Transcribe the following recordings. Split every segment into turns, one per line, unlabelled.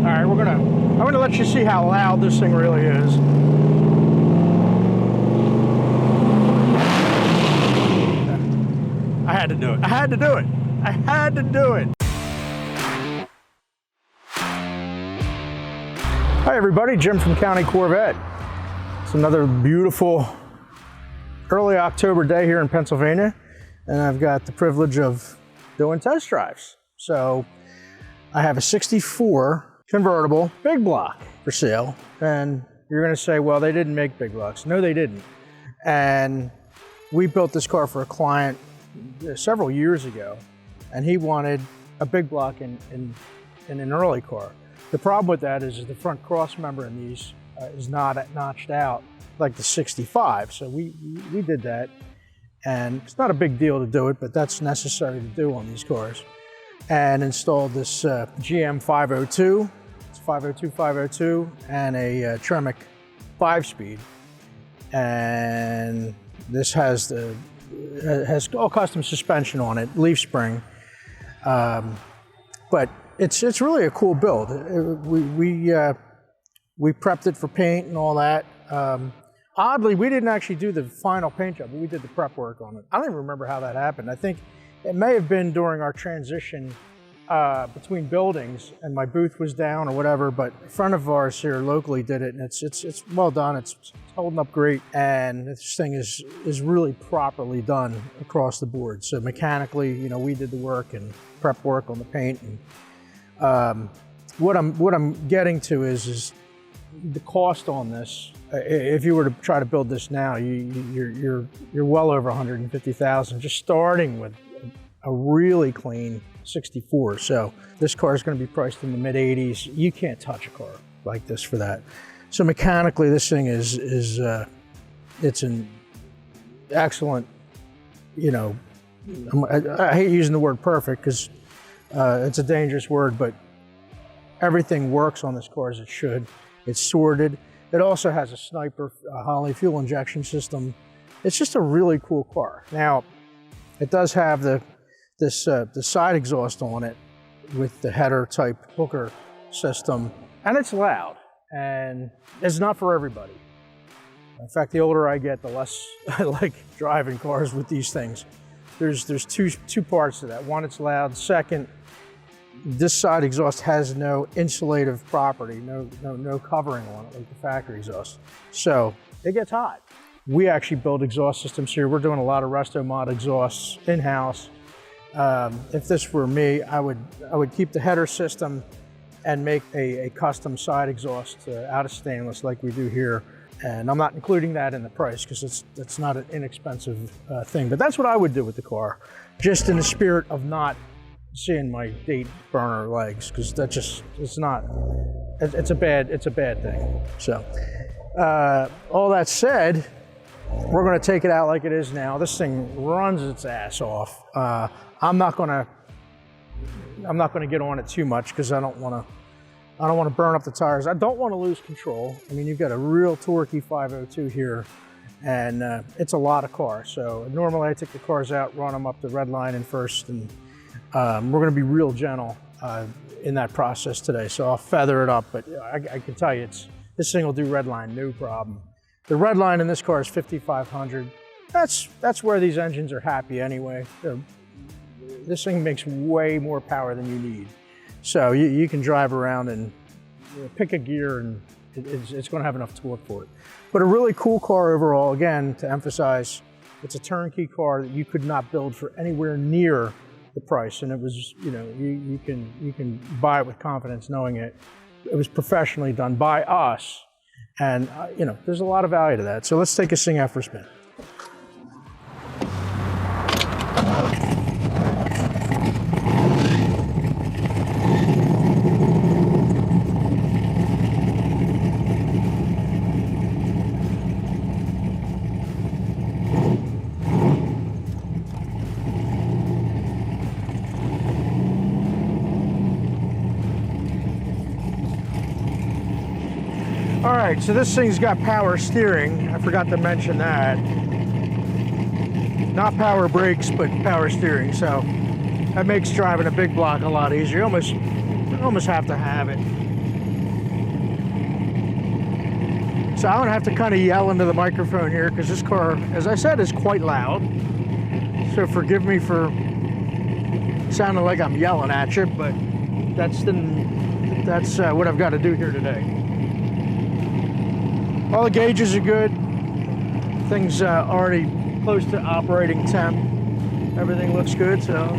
right, I'm gonna let you see how loud this thing really is. I had to do it. I had to do it. I had to do it. Hi everybody, Jim from County Corvette. It's another beautiful early October day here in Pennsylvania, and I've got the privilege of doing test drives. So I have a 64 convertible big block for sale, and you're gonna say, well, they didn't make big blocks. No, they didn't. And we built this car for a client several years ago, and he wanted a big block in an early car. The problem with that is the front cross member in these is not notched out like the 65. So we did that, and it's not a big deal to do it, but that's necessary to do on these cars. And installed this GM 502, it's 502, and a Tremec 5-speed. And this has all custom suspension on it, leaf spring. But it's really a cool build. We prepped it for paint and all that. Oddly, we didn't actually do the final paint job, but we did the prep work on it. I don't even remember how that happened. I think it may have been during our transition between buildings, and my booth was down or whatever, but a friend of ours here locally did it, and it's well done. It's holding up great, and this thing is really properly done across the board. So mechanically, you know, we did the work and prep work on the paint. And what I'm getting to is the cost on this. If you were to try to build this now, you're well over $150,000 just starting with a really clean 64. So this car is going to be priced in the mid-80s. You can't touch a car like this for that. So mechanically, this thing is it's an excellent, you know, I hate using the word perfect because it's a dangerous word, but everything works on this car as it should. It's sorted. It also has a Sniper Holley fuel injection system. It's just a really cool car. Now, it does have the side exhaust on it with the header type hooker system, and it's loud, and it's not for everybody. In fact, the older I get, the less I like driving cars with these things. There's two parts to that. One, it's loud. Second, this side exhaust has no insulative property, no covering on it like the factory exhaust. So it gets hot. We actually build exhaust systems here. We're doing a lot of resto mod exhausts in-house. If this were me, I would keep the header system and make a custom side exhaust out of stainless like we do here. And I'm not including that in the price because it's not an inexpensive thing. But that's what I would do with the car, just in the spirit of not seeing my date burner legs, because that just, it's a bad thing. So all that said, we're going to take it out like it is now. This thing runs its ass off. I'm not going to get on it too much because I don't want to burn up the tires. I don't want to lose control. I mean, you've got a real torquey 502 here, and it's a lot of car. So normally I take the cars out, run them up the red line in first, and we're going to be real gentle in that process today. So I'll feather it up, but I can tell you, this thing will do red line, no problem. The red line in this car is 5,500. That's where these engines are happy anyway. This thing makes way more power than you need. So you can drive around and pick a gear, and it's going to have enough torque for it. But a really cool car overall. Again, to emphasize, it's a turnkey car that you could not build for anywhere near the price, and it was, you know, you can buy it with confidence knowing it was professionally done by us, and you know, there's a lot of value to that. So let's take this thing out for a spin. All right, so this thing's got power steering. I forgot to mention that. Not power brakes, but power steering. So that makes driving a big block a lot easier. You almost have to have it. So I'm gonna have to kind of yell into the microphone here because this car, as I said, is quite loud. So forgive me for sounding like I'm yelling at you, but that's what I've got to do here today. All the gauges are good. Things already close to operating temp. Everything looks good, so.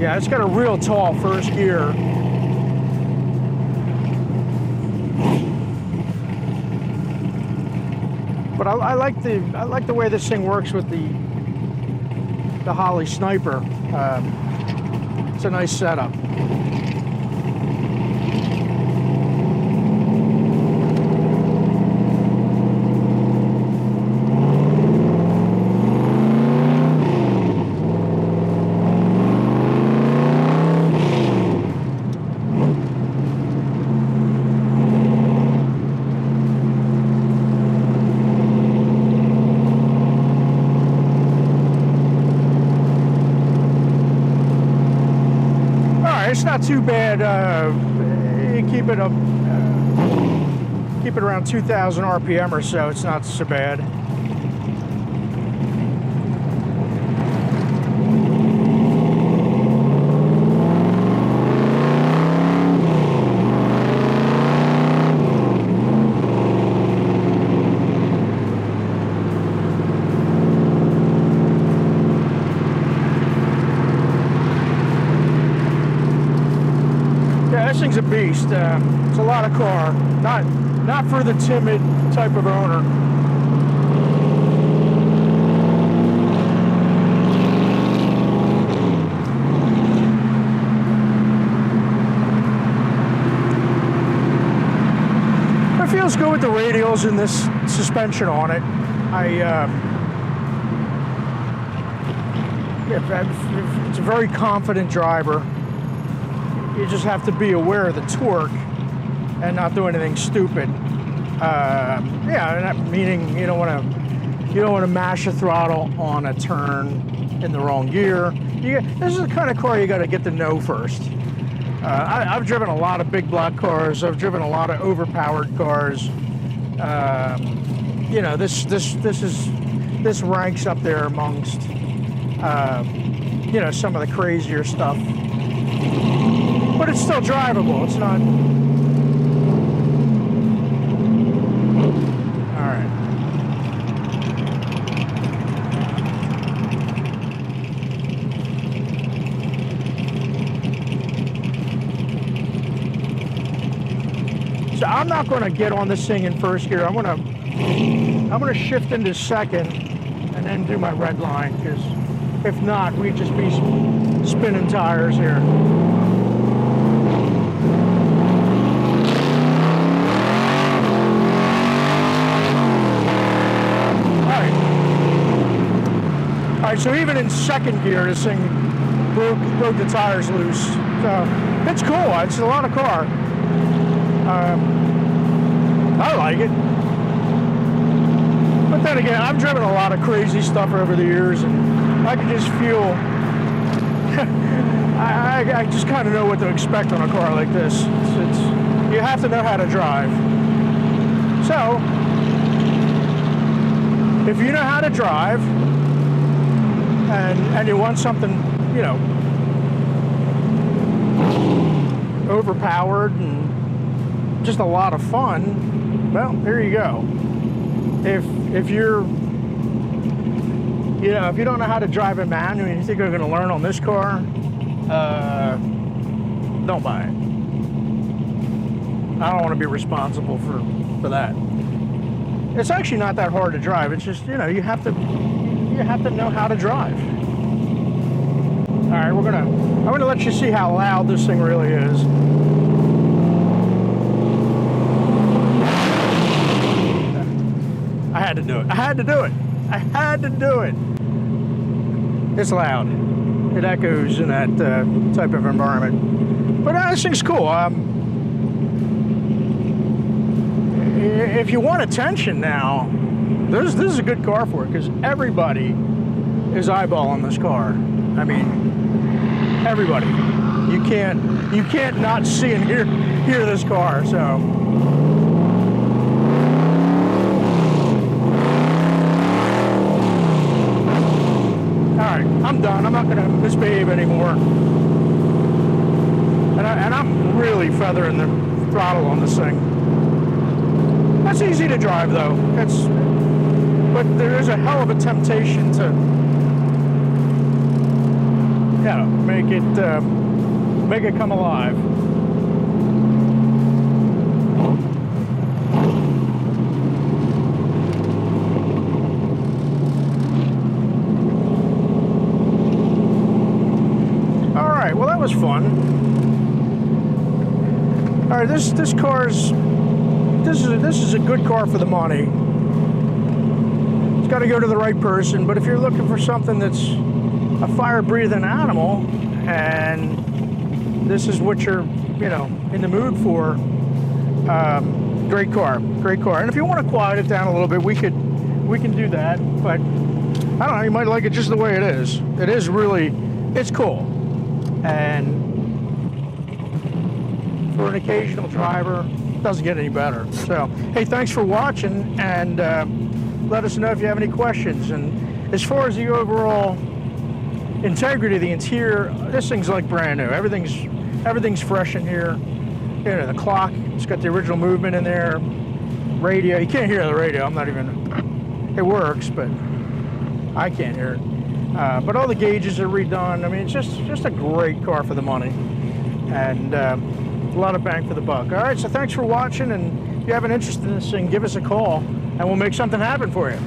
Yeah, it's got a real tall first gear. But I like the way this thing works with the Holley Sniper. It's a nice setup. It's not too bad. You keep it up, keep it around 2,000 RPM or so. It's not so bad. This thing's a beast. It's a lot of car. Not for the timid type of owner. It feels good with the radials and this suspension on it. It's a very confident driver. You just have to be aware of the torque and not do anything stupid. Yeah, meaning you don't want to mash the throttle on a turn in the wrong gear. This is the kind of car you got to get to know first. I've driven a lot of big block cars. I've driven a lot of overpowered cars. You know, this ranks up there amongst you know, some of the crazier stuff. But it's still drivable. It's not. All right. So I'm not going to get on this thing in first gear. I'm going to shift into second and then do my red line, because if not, we'd just be spinning tires here. All right, so even in second gear, this thing broke the tires loose. So it's cool. It's a lot of car. I like it. But then again, I've driven a lot of crazy stuff over the years, and I can just feel. I just kind of know what to expect on a car like this. You have to know how to drive. So if you know how to drive, and you want something, you know, overpowered and just a lot of fun, well, there you go. If you're, you know, if you don't know how to drive a manual and you think you're going to learn on this car, don't buy it. I don't want to be responsible for that. It's actually not that hard to drive. It's just, you know, you have to know how to drive. All right, I'm gonna let you see how loud this thing really is. I had to do it. I had to do it. I had to do it. It's loud. It echoes in that type of environment. But this thing's cool. If you want attention now, this is a good car for it, because everybody is eyeballing this car. I mean, everybody. You can't not see and hear this car. So all right, I'm done. I'm not going to misbehave anymore. And I'm really feathering the throttle on this thing. That's easy to drive though. But there is a hell of a temptation to, make it come alive. All right, well that was fun. All right, this is a good car for the money. It's got to go to the right person, but if you're looking for something that's a fire-breathing animal, and this is what you're, in the mood for, great car. And if you want to quiet it down a little bit, we can do that. But I don't know, you might like it just the way it is. It is really, it's cool. And for an occasional driver, it doesn't get any better. So, hey, thanks for watching, and let us know if you have any questions. And as far as the overall integrity of the interior, this thing's like brand new. Everything's fresh in here. The clock, it's got the original movement in there. Radio, you can't hear the radio. It works, but I can't hear it. But all the gauges are redone. I mean, it's just a great car for the money, and a lot of bang for the buck. All right, so thanks for watching, and if you have an interest in this thing, give us a call, and we'll make something happen for you.